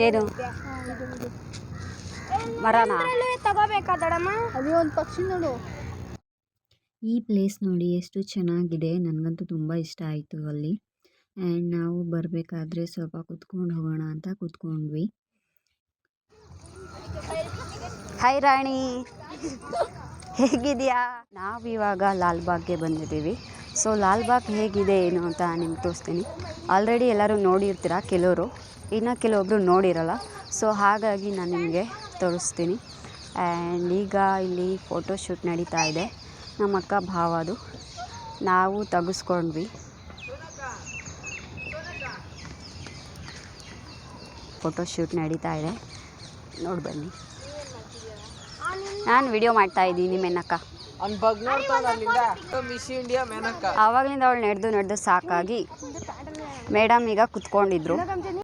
ಏನು ಮರನಾ ತಗೋಬೇಕಾ ದೊಡಮ್ಮ? ಅದು ಒಂದು ಪಕ್ಷಿ ನೋಡು. ಈ ಪ್ಲೇಸ್ ನೋಡಿ ಎಷ್ಟು ಚೆನ್ನಾಗಿದೆ. ನನಗಂತೂ ತುಂಬ ಇಷ್ಟ ಆಯಿತು ಅಲ್ಲಿ. ಆ್ಯಂಡ್ ನಾವು ಬರಬೇಕಾದ್ರೆ ಸ್ವಲ್ಪ ಕುತ್ಕೊಂಡು ಹೋಗೋಣ ಅಂತ ಕೂತ್ಕೊಂಡ್ವಿ. ಹಾಯ್ ರಾಣಿ, ಹೇಗಿದೆಯಾ? ನಾವಿವಾಗ ಲಾಲ್ಬಾಗ್ಗೆ ಬಂದಿದ್ದೀವಿ. ಸೊ ಲಾಲ್ಬಾಗ್ ಹೇಗಿದೆ ಏನು ಅಂತ ನಿಮ್ಗೆ ತೋರಿಸ್ತೀನಿ. ಆಲ್ರೆಡಿ ಎಲ್ಲರೂ ನೋಡಿರ್ತೀರ ಕೆಲವರು, ಇನ್ನು ಕೆಲವೊಬ್ಬರು ನೋಡಿರಲ್ಲ. ಸೊ ಹಾಗಾಗಿ ನಾನು ನಿಮಗೆ ತೋರಿಸ್ತೀನಿ. ಆ್ಯಂಡ್ ಈಗ ಇಲ್ಲಿ ಫೋಟೋಶೂಟ್ ನಡೀತಾ ಇದೆ. ನಮ್ಮ ಅಕ್ಕ ಭಾವದು ನಾವು ತೆಗೆಸ್ಕೊಂಡ್ವಿ. ಫೋಟೋಶೂಟ್ ನಡೀತಾ ಇದೆ, ನೋಡಿ ಬನ್ನಿ. ನಾನು ವಿಡಿಯೋ ಮಾಡ್ತಾ ಇದ್ದೀನಿ ಮೆನಕ್ಕ. ಆವಾಗಲಿಂದ ಅವಳು ನಡೆದು ಸಾಕಾಗಿ ಮೇಡಮ್ ಈಗ ಕುತ್ಕೊಂಡಿದ್ರು.